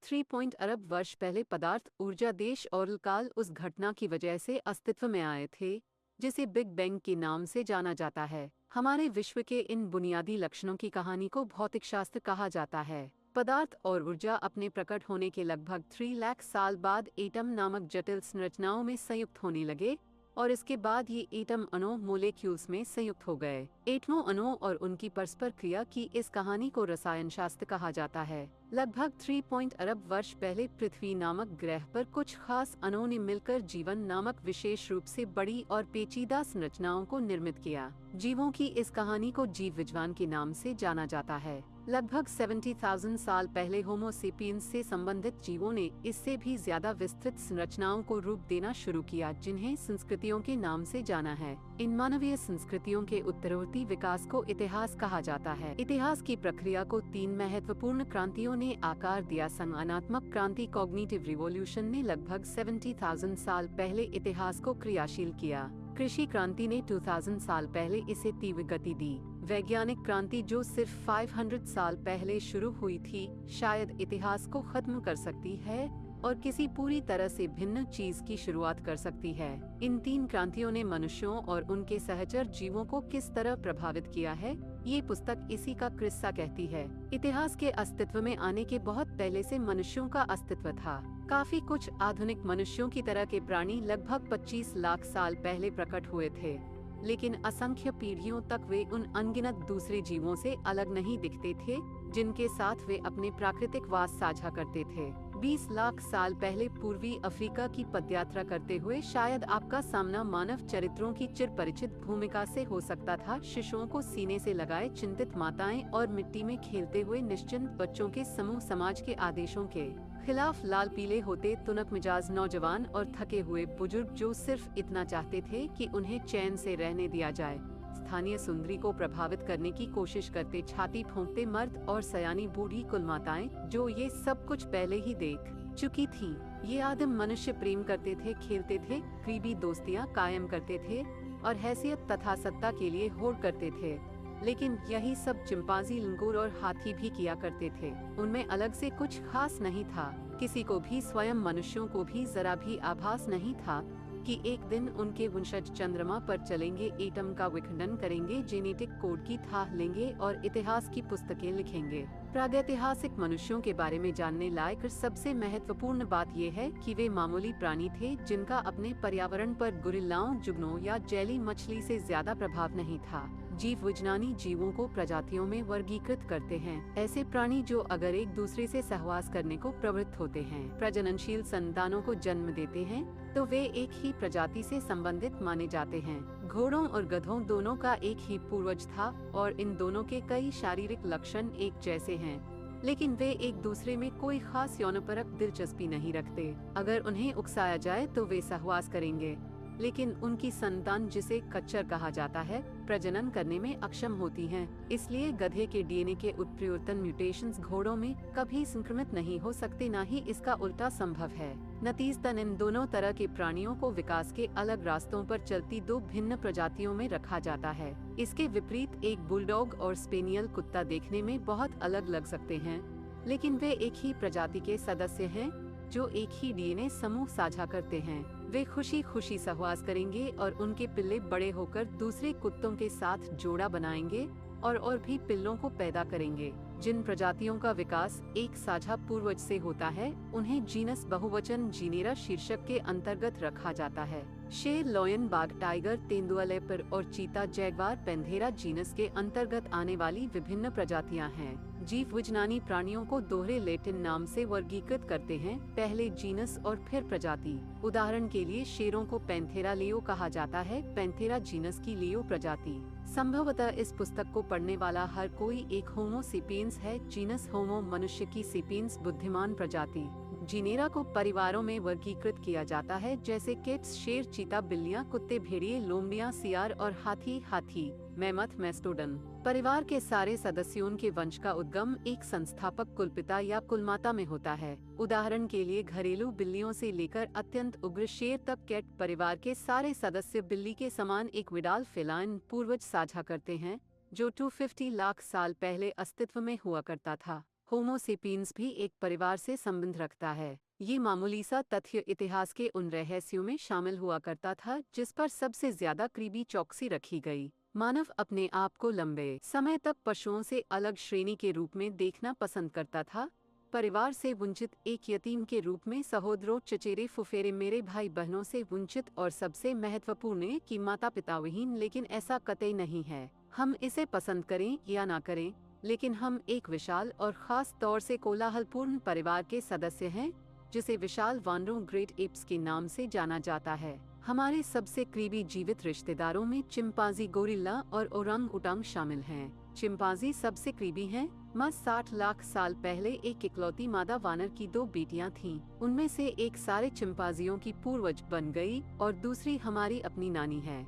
3 अरब वर्ष पहले पदार्थ, ऊर्जा, देश और काल उस घटना की वजह से अस्तित्व में आए थे जिसे बिग बैंग के नाम से जाना जाता है। हमारे विश्व के इन बुनियादी लक्षणों की कहानी को भौतिकशास्त्र कहा जाता है। पदार्थ और ऊर्जा अपने प्रकट होने के लगभग 3 लाख साल बाद एटम नामक जटिल संरचनाओं में संयुक्त होने लगे और इसके बाद ये एटम अणु मोलेक्यूल्स में संयुक्त हो गए। एटमों अणुओं और उनकी परस्पर क्रिया की इस कहानी को रसायन शास्त्र कहा जाता है। लगभग 3 अरब वर्ष पहले पृथ्वी नामक ग्रह पर कुछ खास अणुओं ने मिलकर जीवन नामक विशेष रूप से बड़ी और पेचीदा संरचनाओं को निर्मित किया। जीवों की इस कहानी को जीव विज्ञान के नाम से जाना जाता है। लगभग 70,000 साल पहले होमो सेपियंस से संबंधित जीवों ने इससे भी ज्यादा विस्तृत संरचनाओं को रूप देना शुरू किया, जिन्हें संस्कृतियों के नाम से जाना है। इन मानवीय संस्कृतियों के उत्तरोत्तर विकास को इतिहास कहा जाता है। इतिहास की प्रक्रिया को 3 महत्वपूर्ण क्रांतियों ने आकार दिया। संज्ञानात्मक क्रांति कॉग्निटिव रिवॉल्यूशन ने लगभग 70,000 साल पहले इतिहास को क्रियाशील किया। कृषि क्रांति ने 2000 साल पहले इसे तीव्र गति दी। वैज्ञानिक क्रांति जो सिर्फ 500 साल पहले शुरू हुई थी, शायद इतिहास को खत्म कर सकती है और किसी पूरी तरह से भिन्न चीज की शुरुआत कर सकती है। इन 3 क्रांतियों ने मनुष्यों और उनके सहचर जीवों को किस तरह प्रभावित किया है, ये पुस्तक इसी का किस्सा कहती है। इतिहास के अस्तित्व में आने के बहुत पहले से मनुष्यों का अस्तित्व था। काफी कुछ आधुनिक मनुष्यों की तरह के प्राणी लगभग 25 लाख साल पहले प्रकट हुए थे, लेकिन असंख्य पीढ़ियों तक वे उन अनगिनत दूसरे जीवों से अलग नहीं दिखते थे जिनके साथ वे अपने प्राकृतिक वास साझा करते थे। 20 लाख साल पहले पूर्वी अफ्रीका की पदयात्रा करते हुए शायद आपका सामना मानव चरित्रों की चिर परिचित भूमिका से हो सकता था। शिशुओं को सीने से लगाए चिंतित माताएं और मिट्टी में खेलते हुए निश्चिंत बच्चों के समूह समाज के आदेशों के खिलाफ लाल पीले होते तुनक मिजाज नौजवान और थके हुए बुजुर्ग जो सिर्फ इतना चाहते थे कि उन्हें चैन से रहने दिया जाए। स्थानीय सुंदरी को प्रभावित करने की कोशिश करते छाती ठोंकते मर्द और सयानी बूढ़ी कुलमाताएं जो ये सब कुछ पहले ही देख चुकी थीं। ये आदिम मनुष्य प्रेम करते थे, खेलते थे, करीबी दोस्तियां कायम करते थे और हैसियत तथा सत्ता के लिए होड़ करते थे। लेकिन यही सब चिंपांजी, लंगूर और हाथी भी किया करते थे। उनमें अलग से कुछ खास नहीं था। किसी को भी, स्वयं मनुष्यों को भी जरा भी आभास नहीं था कि एक दिन उनके वंशज चंद्रमा पर चलेंगे, एटम का विखंडन करेंगे, जेनेटिक कोड की थाह लेंगे और इतिहास की पुस्तकें लिखेंगे। प्रागैतिहासिक मनुष्यों के बारे में जानने लायक सबसे महत्वपूर्ण बात यह है कि वे मामूली प्राणी थे जिनका अपने पर्यावरण पर गुरिल्लाओं, जुगनों या जैली मछली से ज्यादा प्रभाव नहीं था। जीव विज्ञानी जीवों को प्रजातियों में वर्गीकृत करते हैं। ऐसे प्राणी जो अगर एक दूसरे से सहवास करने को प्रवृत्त होते हैं, प्रजननशील संतानों को जन्म देते हैं, तो वे एक ही प्रजाति से संबंधित माने जाते हैं। घोड़ों और गधों दोनों का एक ही पूर्वज था और इन दोनों के कई शारीरिक लक्षण एक जैसे हैं, लेकिन वे एक दूसरे में कोई खास यौनपरक दिलचस्पी नहीं रखते। अगर उन्हें उकसाया जाए तो वे सहवास करेंगे, लेकिन उनकी संतान, जिसे कच्चर कहा जाता है, प्रजनन करने में अक्षम होती हैं। इसलिए गधे के डीएनए के उत्परिवर्तन म्यूटेशंस घोड़ों में कभी संक्रमित नहीं हो सकते, न ही इसका उल्टा संभव है। नतीजतन इन दोनों तरह के प्राणियों को विकास के अलग रास्तों पर चलती 2 भिन्न प्रजातियों में रखा जाता है। इसके विपरीत एक बुलडॉग और स्पेनियल कुत्ता देखने में बहुत अलग लग सकते हैं, लेकिन वे एक ही प्रजाति के सदस्य हैं जो एक ही डीएनए समूह साझा करते हैं। वे खुशी खुशी सहवास करेंगे और उनके पिल्ले बड़े होकर दूसरे कुत्तों के साथ जोड़ा बनाएंगे और भी पिल्लों को पैदा करेंगे। जिन प्रजातियों का विकास एक साझा पूर्वज से होता है, उन्हें जीनस बहुवचन जीनेरा शीर्षक के अंतर्गत रखा जाता है। शेर, लॉयन, बाघ, टाइगर, तेंदुआ, लेपर्ड और चीता, जैगवार, पैंथेरा जीनस के अंतर्गत आने वाली विभिन्न प्रजातियां हैं। जीव विज्ञानी प्राणियों को दोहरे लैटिन नाम से वर्गीकृत करते हैं, पहले जीनस और फिर प्रजाति। उदाहरण के लिए शेरों को पैंथेरा लियो कहा जाता है, पैंथेरा जीनस की लियो प्रजाति। संभवतः इस पुस्तक को पढ़ने वाला हर कोई एक होमो सेपियंस है। जीनस होमो मनुष्य की सेपियंस बुद्धिमान प्रजाति। जीनेरा को परिवारों में वर्गीकृत किया जाता है, जैसे किट्स, शेर, चीता, बिल्लियां, कुत्ते, भेड़िए, लोमड़ियां, सियार और हाथी, मैमथ, मैस्टोडन। परिवार के सारे सदस्यों के वंश का उद्गम एक संस्थापक कुलपिता या कुलमाता में होता है। उदाहरण के लिए घरेलू बिल्लियों से लेकर अत्यंत उग्र शेर तक कैट परिवार के सारे सदस्य बिल्ली के समान एक विडाल फेलाइन पूर्वज साझा करते हैं, जो 250 लाख साल पहले अस्तित्व में हुआ करता था। होमो सेपियंस भी एक परिवार से संबंध रखता है। ये मामूली सा तथ्य इतिहास के उन रहस्यों में शामिल हुआ करता था जिस पर सबसे ज्यादा करीबी चौकसी रखी गई। मानव अपने आप को लंबे समय तक पशुओं से अलग श्रेणी के रूप में देखना पसंद करता था, परिवार से वंचित, एक यतीम के रूप में, सहोदरों, चचेरे, फुफेरे, मेरे भाई बहनों से वंचित, और सबसे महत्वपूर्ण है कि माता पिता विहीन। लेकिन ऐसा कतई नहीं है। हम इसे पसंद करें या ना करें, लेकिन हम एक विशाल और खास तौर से कोलाहलपूर्ण परिवार के सदस्य हैं, जिसे विशाल वानरों, ग्रेट एप्स के नाम से जाना जाता है। हमारे सबसे करीबी जीवित रिश्तेदारों में चिंपांजी, गोरिल्ला और ओरंग उटांग शामिल हैं। चिंपांजी सबसे करीबी हैं। माँ 60 लाख साल पहले एक इकलौती मादा वानर की 2 बेटियां थीं। उनमें से एक सारे चिंपांजियों की पूर्वज बन गई और दूसरी हमारी अपनी नानी है।